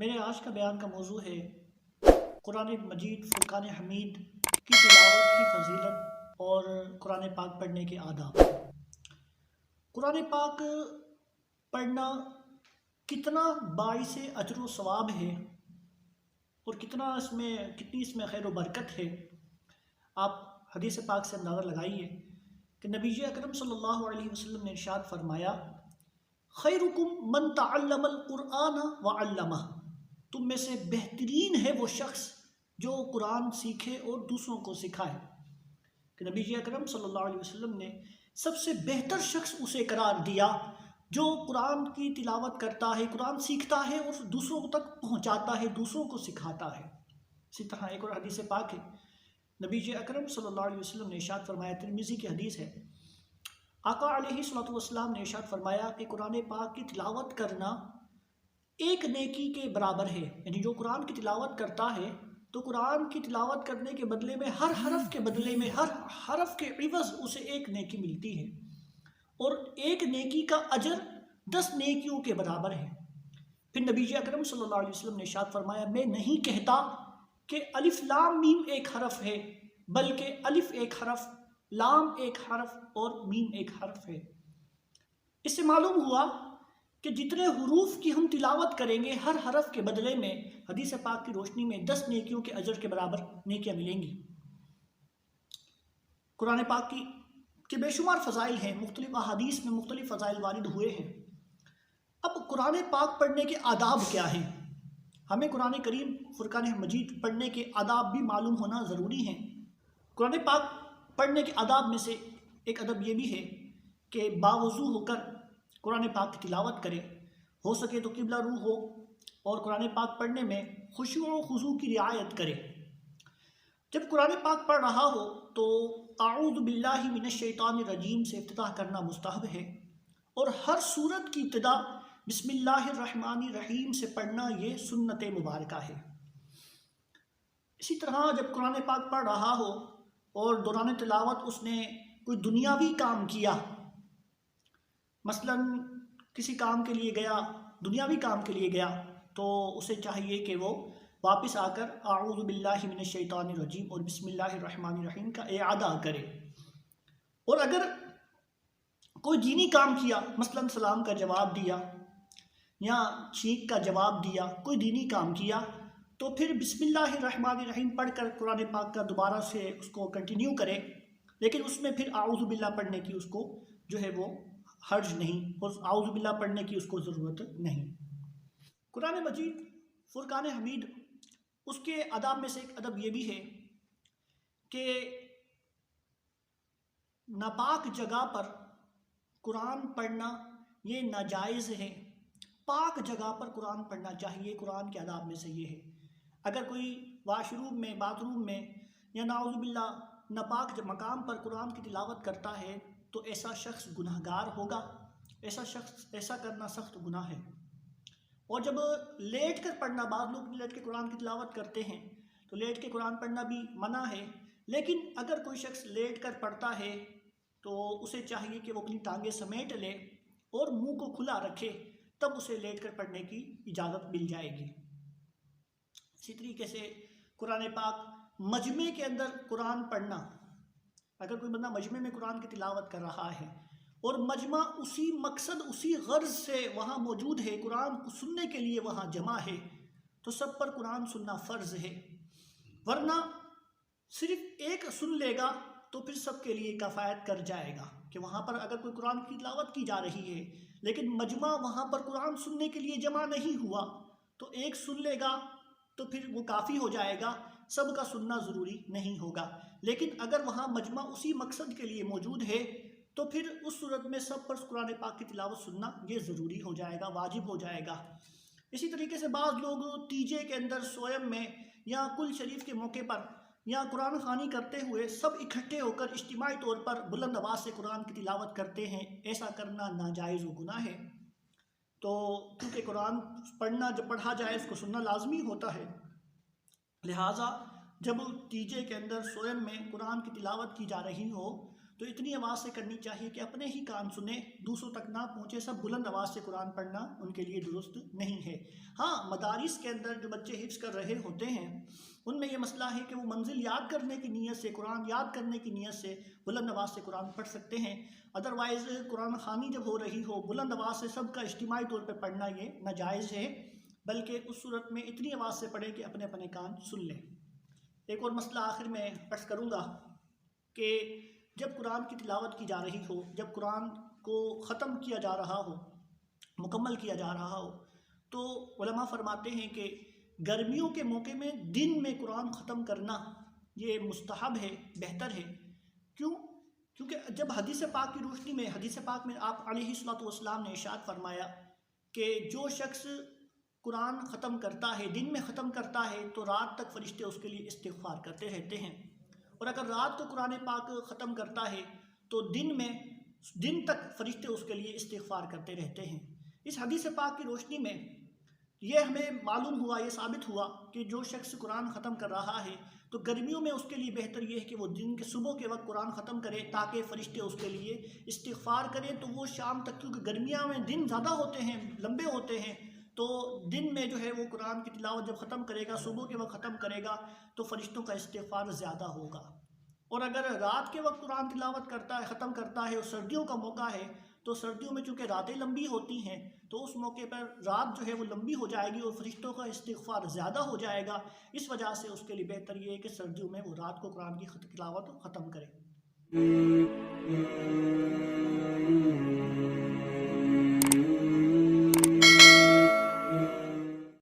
میرے آج کا بیان کا موضوع ہے قرآن مجید فرقان حمید کی تلاوت کی فضیلت اور قرآن پاک پڑھنے کے آداب۔ قرآن پاک پڑھنا کتنا باعث اجر و ثواب ہے اور کتنی اس میں خیر و برکت ہے، آپ حدیث پاک سے اندازہ لگائیے کہ نبی اکرم صلی اللہ علیہ وسلم نے ارشاد فرمایا، خیرکم من تعلم القرآن وعلمہ، تم میں سے بہترین ہے وہ شخص جو قرآن سیکھے اور دوسروں کو سکھائے۔ کہ نبی اکرم صلی اللہ علیہ وسلم نے سب سے بہتر شخص اسے قرار دیا جو قرآن کی تلاوت کرتا ہے، قرآن سیکھتا ہے اور دوسروں تک پہنچاتا ہے، دوسروں کو سکھاتا ہے۔ اسی طرح ایک اور حدیث پاک ہے، نبی اکرم صلی اللہ علیہ وسلم نے ارشاد فرمایا، ترمذی کی حدیث ہے، آقا علیہ الصلوۃ والسلام نے ارشاد فرمایا کہ قرآن پاک کی تلاوت کرنا ایک نیکی کے برابر ہے، یعنی جو قرآن کی تلاوت کرتا ہے تو قرآن کی تلاوت کرنے کے بدلے میں ہر حرف کے بدلے میں ہر حرف کے عوض اسے ایک نیکی ملتی ہے، اور ایک نیکی کا اجر 10 نیکیوں کے برابر ہے۔ پھر نبی اکرم صلی اللہ علیہ وسلم نے ارشاد فرمایا، میں نہیں کہتا کہ الف لام میم ایک حرف ہے، بلکہ الف ایک حرف، لام ایک حرف اور میم ایک حرف ہے۔ اس سے معلوم ہوا کہ جتنے حروف کی ہم تلاوت کریں گے ہر حرف کے بدلے میں حدیث پاک کی روشنی میں 10 نیکیوں کے اجر کے برابر نیکیاں ملیں گی۔ قرآن پاک کے بے شمار فضائل ہیں، مختلف احادیث میں مختلف فضائل وارد ہوئے ہیں۔ اب قرآن پاک پڑھنے کے آداب کیا ہیں؟ ہمیں قرآن کریم فرقان مجید پڑھنے کے آداب بھی معلوم ہونا ضروری ہیں۔ قرآن پاک پڑھنے کے آداب میں سے ایک ادب یہ بھی ہے کہ باوضو ہو کر قرآن پاک کی تلاوت کرے، ہو سکے تو قبلہ رو ہو، اور قرآن پاک پڑھنے میں خشوع و خضوع کی رعایت کرے۔ جب قرآن پاک پڑھ رہا ہو تو اعوذ باللہ من الشیطان الرجیم سے افتتاح کرنا مستحب ہے، اور ہر سورت کی ابتدا بسم اللہ الرحمن الرحیم سے پڑھنا یہ سنت مبارکہ ہے۔ اسی طرح جب قرآن پاک پڑھ رہا ہو اور دوران تلاوت اس نے کوئی دنیاوی کام کیا، مثلا کسی کام کے لیے گیا، دنیاوی کام کے لیے گیا، تو اسے چاہیے کہ وہ واپس آ کر اعوذ باللہ من الشیطان الرجیم اور بسم اللہ الرحمن الرحیم کا اعادہ کرے۔ اور اگر کوئی دینی کام کیا، مثلا سلام کا جواب دیا یا چھینک کا جواب دیا، کوئی دینی کام کیا، تو پھر بسم اللہ الرحمن الرحیم پڑھ کر قرآن پاک کا دوبارہ سے اس کو کنٹینیو کرے، لیکن اس میں پھر اعوذ باللہ پڑھنے کی اس کو جو ہے وہ حرج نہیں، اور اعوذ باللہ پڑھنے کی اس کو ضرورت نہیں۔ قرآن مجید فرقان حمید، اس کے آداب میں سے ایک ادب یہ بھی ہے کہ ناپاک جگہ پر قرآن پڑھنا یہ ناجائز ہے، پاک جگہ پر قرآن پڑھنا چاہیے۔ قرآن کے آداب میں سے یہ ہے، اگر کوئی واش روم میں، باتھ روم میں یا نعوذ باللہ ناپاک مقام پر قرآن کی تلاوت کرتا ہے تو ایسا شخص گناہ گار ہوگا، ایسا کرنا سخت گناہ ہے۔ اور جب لیٹ کر پڑھنا، بعض لوگ لیٹ کے قرآن کی تلاوت کرتے ہیں تو لیٹ کے قرآن پڑھنا بھی منع ہے، لیکن اگر کوئی شخص لیٹ کر پڑھتا ہے تو اسے چاہیے کہ وہ اپنی ٹانگیں سمیٹ لے اور منہ کو کھلا رکھے، تب اسے لیٹ کر پڑھنے کی اجازت مل جائے گی۔ اسی طریقے سے قرآن پاک مجمع کے اندر قرآن پڑھنا، اگر کوئی بندہ مجمع میں قرآن کی تلاوت کر رہا ہے اور مجمع اسی مقصد، اسی غرض سے وہاں موجود ہے، قرآن کو سننے کے لیے وہاں جمع ہے، تو سب پر قرآن سننا فرض ہے، ورنہ صرف ایک سن لے گا تو پھر سب کے لیے کفایت کر جائے گا۔ کہ وہاں پر اگر کوئی قرآن کی تلاوت کی جا رہی ہے لیکن مجمع وہاں پر قرآن سننے کے لیے جمع نہیں ہوا تو ایک سن لے گا تو پھر وہ کافی ہو جائے گا، سب کا سننا ضروری نہیں ہوگا۔ لیکن اگر وہاں مجمع اسی مقصد کے لیے موجود ہے تو پھر اس صورت میں سب پر قرآن پاک کی تلاوت سننا یہ ضروری ہو جائے گا، واجب ہو جائے گا۔ اسی طریقے سے بعض لوگ تیجے کے اندر، سویم میں یا کل شریف کے موقع پر یا قرآن خوانی کرتے ہوئے سب اکٹھے ہو کر اجتماعی طور پر بلند آواز سے قرآن کی تلاوت کرتے ہیں، ایسا کرنا ناجائز و گناہ ہے۔ تو کیونکہ قرآن پڑھنا، جب پڑھا جائے اس کو سننا لازمی ہوتا ہے، لہٰذا جب تیجے کے اندر، سویم میں قرآن کی تلاوت کی جا رہی ہو تو اتنی آواز سے کرنی چاہیے کہ اپنے ہی کان سنیں، دوسروں تک نہ پہنچے۔ سب بلند آواز سے قرآن پڑھنا ان کے لیے درست نہیں ہے۔ ہاں، مدارس کے اندر جو بچے حفظ کر رہے ہوتے ہیں ان میں یہ مسئلہ ہے کہ وہ منزل یاد کرنے کی نیت سے، قرآن یاد کرنے کی نیت سے بلند آواز سے قرآن پڑھ سکتے ہیں۔ ادروائز قرآن خوانی جب ہو رہی ہو، بلند آواز سے سب کا اجتماعی طور پہ پڑھنا یہ ناجائز ہے، بلکہ اس صورت میں اتنی آواز سے پڑھیں کہ اپنے اپنے کان سن لیں۔ ایک اور مسئلہ آخر میں عرض کروں گا کہ جب قرآن کی تلاوت کی جا رہی ہو، جب قرآن کو ختم کیا جا رہا ہو، مکمل کیا جا رہا ہو، تو علماء فرماتے ہیں کہ گرمیوں کے موقع میں دن میں قرآن ختم کرنا یہ مستحب ہے، بہتر ہے۔ کیوں؟ کیونکہ جب حدیث پاک کی روشنی میں، حدیث پاک میں آپ علیہ الصلوۃ والسلام نے ارشاد فرمایا کہ جو شخص قرآن ختم کرتا ہے، دن میں ختم کرتا ہے، تو رات تک فرشتے اس کے لیے استغفار کرتے رہتے ہیں، اور اگر رات کو قرآن پاک ختم کرتا ہے تو دن تک فرشتے اس کے لیے استغفار کرتے رہتے ہیں۔ اس حدیث پاک کی روشنی میں یہ ہمیں معلوم ہوا، یہ ثابت ہوا کہ جو شخص قرآن ختم کر رہا ہے تو گرمیوں میں اس کے لیے بہتر یہ ہے کہ وہ دن کے صبح کے وقت قرآن ختم کرے تاکہ فرشتے اس کے لیے استغفار کریں، تو وہ شام تک، کیونکہ گرمیاں میں دن زیادہ ہوتے ہیں، لمبے ہوتے ہیں، تو دن میں جو ہے وہ قرآن کی تلاوت جب ختم کرے گا، صبح کے وقت ختم کرے گا، تو فرشتوں کا استغفار زیادہ ہوگا۔ اور اگر رات کے وقت قرآن تلاوت کرتا ہے، ختم کرتا ہے، اور سردیوں کا موقع ہے، تو سردیوں میں چونکہ راتیں لمبی ہوتی ہیں تو اس موقع پر رات جو ہے وہ لمبی ہو جائے گی اور فرشتوں کا استغفار زیادہ ہو جائے گا۔ اس وجہ سے اس کے لیے بہتر یہ ہے کہ سردیوں میں وہ رات کو قرآن کی تلاوت ختم کرے۔